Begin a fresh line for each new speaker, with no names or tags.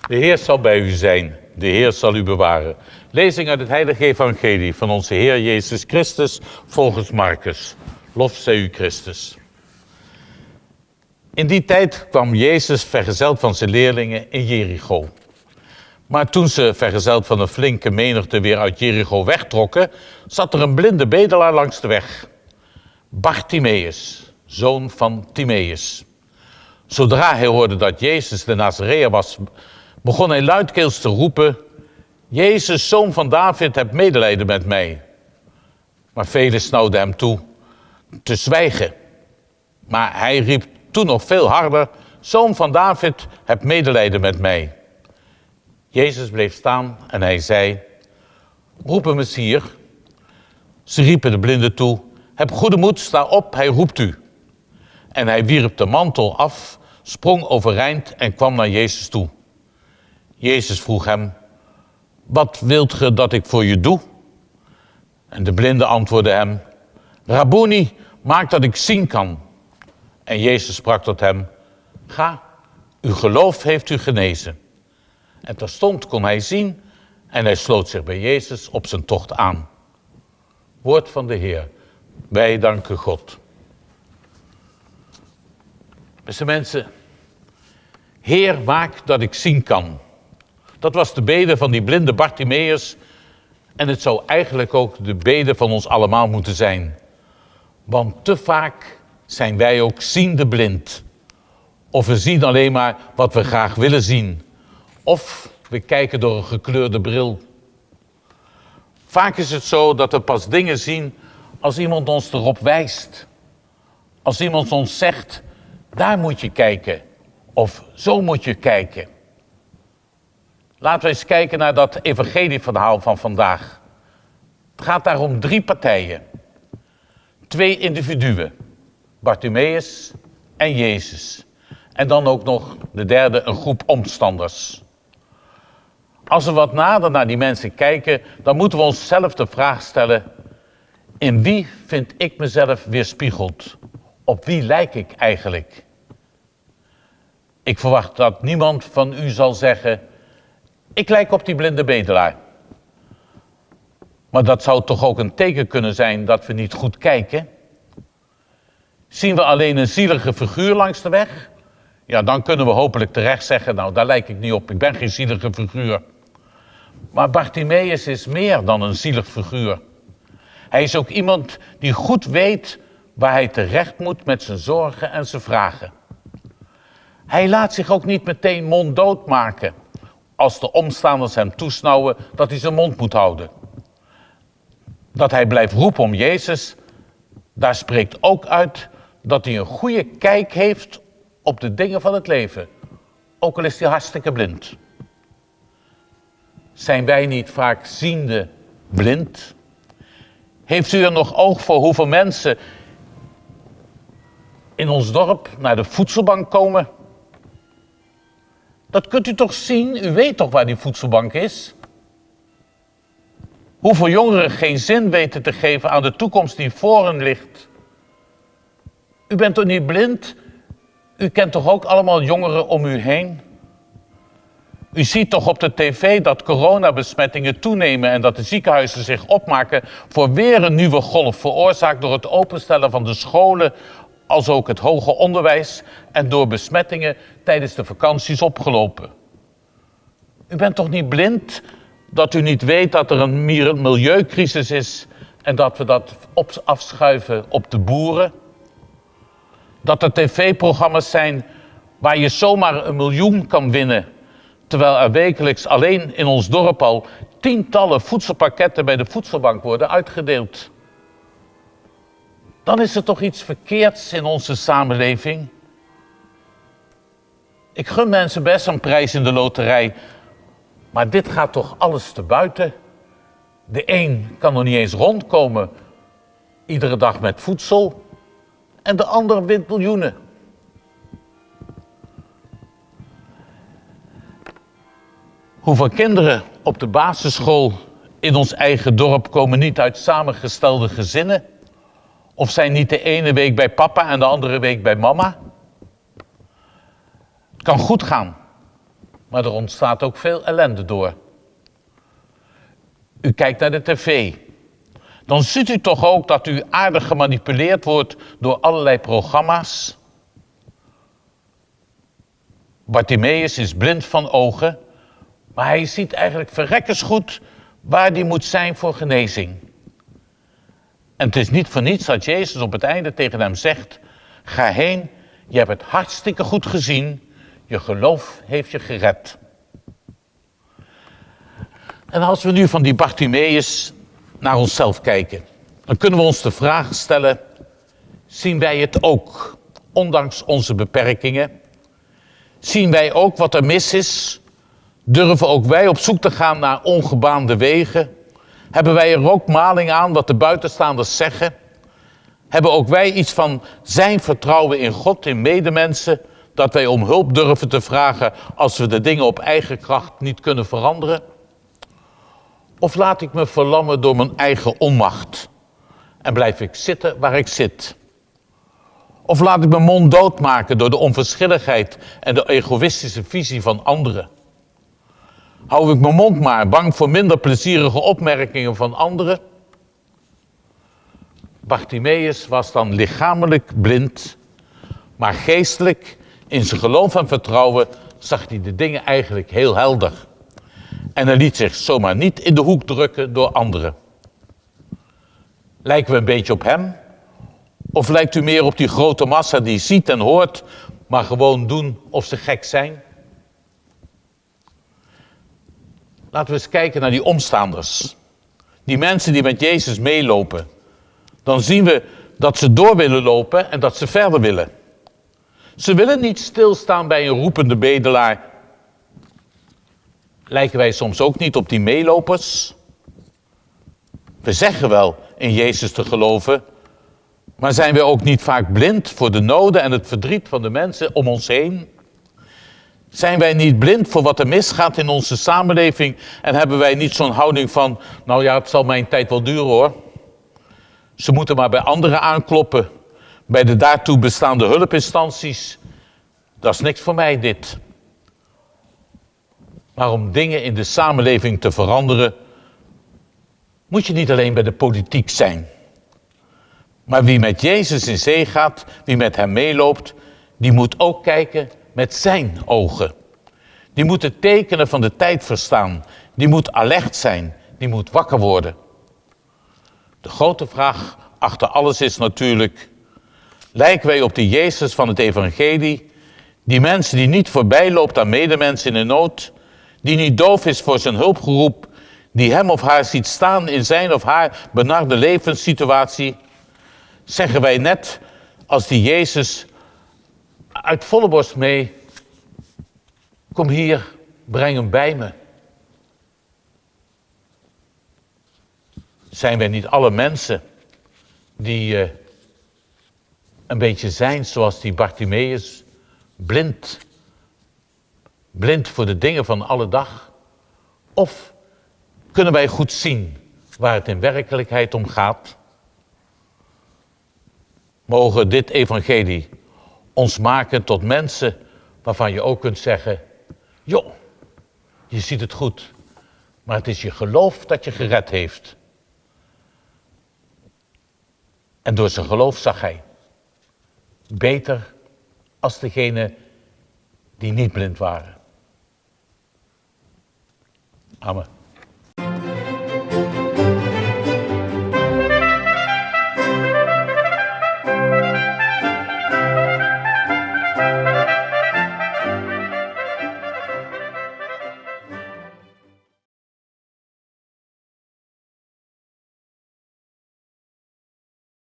De Heer zal bij u zijn, de Heer zal u bewaren. Lezing uit het heilige evangelie van onze Heer Jezus Christus volgens Marcus. Lof zij u Christus. In die tijd kwam Jezus vergezeld van zijn leerlingen in Jericho. Maar toen ze vergezeld van een flinke menigte weer uit Jericho wegtrokken, zat er een blinde bedelaar langs de weg. Bartimeus, zoon van Timeus. Zodra hij hoorde dat Jezus de Nazareër was, begon hij luidkeels te roepen: Jezus, zoon van David, heb medelijden met mij. Maar velen snauwden hem toe te zwijgen. Maar hij riep toen nog veel harder: Zoon van David, heb medelijden met mij. Jezus bleef staan en hij zei: Roep hem eens hier. Ze riepen de blinde toe: Heb goede moed, sta op, hij roept u. En hij wierp de mantel af, sprong overeind en kwam naar Jezus toe. Jezus vroeg hem: Wat wilt ge dat ik voor je doe? En de blinde antwoordde hem: Rabboni, maak dat ik zien kan. En Jezus sprak tot hem: Ga, uw geloof heeft u genezen. En terstond kon hij zien en hij sloot zich bij Jezus op zijn tocht aan. Woord van de Heer. Wij danken God. Beste mensen, Heer, maak dat ik zien kan. Dat was de bede van die blinde Bartimeus. En het zou eigenlijk ook de bede van ons allemaal moeten zijn. Want te vaak zijn wij ook ziende blind. Of we zien alleen maar wat we graag willen zien. Of we kijken door een gekleurde bril. Vaak is het zo dat we pas dingen zien als iemand ons erop wijst. Als iemand ons zegt: daar moet je kijken. Of zo moet je kijken. Laten we eens kijken naar dat evangelieverhaal van vandaag. Het gaat daar om 3 partijen. 2 individuen. Bartimeus en Jezus. En dan ook nog de derde, een groep omstanders. Als we wat nader naar die mensen kijken, dan moeten we onszelf de vraag stellen: in wie vind ik mezelf weerspiegeld? Op wie lijk ik eigenlijk? Ik verwacht dat niemand van u zal zeggen: ik lijk op die blinde bedelaar. Maar dat zou toch ook een teken kunnen zijn dat we niet goed kijken? Zien we alleen een zielige figuur langs de weg? Ja, dan kunnen we hopelijk terecht zeggen: nou, daar lijk ik niet op, ik ben geen zielige figuur. Maar Bartimeus is meer dan een zielig figuur. Hij is ook iemand die goed weet waar hij terecht moet met zijn zorgen en zijn vragen. Hij laat zich ook niet meteen monddood maken als de omstanders hem toesnauwen dat hij zijn mond moet houden. Dat hij blijft roepen om Jezus, daar spreekt ook uit dat hij een goede kijk heeft op de dingen van het leven. Ook al is hij hartstikke blind. Zijn wij niet vaak ziende blind? Heeft u er nog oog voor hoeveel mensen in ons dorp naar de voedselbank komen? Dat kunt u toch zien? U weet toch waar die voedselbank is? Hoeveel jongeren geen zin weten te geven aan de toekomst die voor hen ligt? U bent toch niet blind? U kent toch ook allemaal jongeren om u heen? U ziet toch op de tv dat coronabesmettingen toenemen en dat de ziekenhuizen zich opmaken voor weer een nieuwe golf, veroorzaakt door het openstellen van de scholen, als ook het hoger onderwijs en door besmettingen tijdens de vakanties opgelopen. U bent toch niet blind dat u niet weet dat er een milieucrisis is en dat we dat afschuiven op de boeren? Dat er tv-programma's zijn waar je zomaar 1 miljoen kan winnen, terwijl er wekelijks alleen in ons dorp al tientallen voedselpakketten bij de voedselbank worden uitgedeeld. Dan is er toch iets verkeerds in onze samenleving. Ik gun mensen best een prijs in de loterij, maar dit gaat toch alles te buiten. De een kan nog niet eens rondkomen, iedere dag met voedsel, en de ander wint miljoenen. Hoeveel kinderen op de basisschool in ons eigen dorp komen niet uit samengestelde gezinnen? Of zijn niet de ene week bij papa en de andere week bij mama? Het kan goed gaan. maar er ontstaat ook veel ellende door. U kijkt naar de tv. Dan ziet u toch ook dat u aardig gemanipuleerd wordt door allerlei programma's. Bartimeus is blind van ogen, maar hij ziet eigenlijk verrekkersgoed waar hij moet zijn voor genezing. En het is niet voor niets dat Jezus op het einde tegen hem zegt: ga heen, je hebt het hartstikke goed gezien, je geloof heeft je gered. En als we nu van die Bartimeus naar onszelf kijken, dan kunnen we ons de vraag stellen: zien wij het ook, ondanks onze beperkingen? Zien wij ook wat er mis is? Durven ook wij op zoek te gaan naar ongebaande wegen? Hebben wij er ook maling aan wat de buitenstaanders zeggen? Hebben ook wij iets van zijn vertrouwen in God, in medemensen, dat wij om hulp durven te vragen als we de dingen op eigen kracht niet kunnen veranderen? Of laat ik me verlammen door mijn eigen onmacht en blijf ik zitten waar ik zit? Of laat ik mijn mond doodmaken door de onverschilligheid en de egoïstische visie van anderen? Hou ik mijn mond maar, bang voor minder plezierige opmerkingen van anderen? Bartimeus was dan lichamelijk blind, maar geestelijk, in zijn geloof en vertrouwen, zag hij de dingen eigenlijk heel helder. En hij liet zich zomaar niet in de hoek drukken door anderen. Lijken we een beetje op hem? Of lijkt u meer op die grote massa die ziet en hoort, maar gewoon doen of ze gek zijn? Laten we eens kijken naar die omstaanders. Die mensen die met Jezus meelopen. Dan zien we dat ze door willen lopen en dat ze verder willen. Ze willen niet stilstaan bij een roepende bedelaar. Lijken wij soms ook niet op die meelopers? We zeggen wel in Jezus te geloven, maar zijn we ook niet vaak blind voor de noden en het verdriet van de mensen om ons heen? Zijn wij niet blind voor wat er misgaat in onze samenleving en hebben wij niet zo'n houding van, nou ja, het zal mijn tijd wel duren hoor. Ze moeten maar bij anderen aankloppen, bij de daartoe bestaande hulpinstanties. Dat is niks voor mij dit. Maar om dingen in de samenleving te veranderen, moet je niet alleen bij de politiek zijn. Maar wie met Jezus in zee gaat, wie met hem meeloopt, die moet ook kijken met zijn ogen. Die moet de tekenen van de tijd verstaan. Die moet alert zijn. Die moet wakker worden. De grote vraag achter alles is natuurlijk: lijken wij op de Jezus van het evangelie? Die mensen die niet voorbij loopt aan medemensen in nood, die niet doof is voor zijn hulpgeroep, die hem of haar ziet staan in zijn of haar benarde levenssituatie? Zeggen wij net als die Jezus uit volle borst mee: kom hier, breng hem bij me. Zijn wij niet alle mensen die een beetje zijn zoals die Bartimeus, blind? Blind voor de dingen van alle dag? Of kunnen wij goed zien waar het in werkelijkheid om gaat? Mogen dit evangelie ons maken tot mensen waarvan je ook kunt zeggen: joh, je ziet het goed, maar het is je geloof dat je gered heeft. En door zijn geloof zag hij beter als degene die niet blind waren. Amen.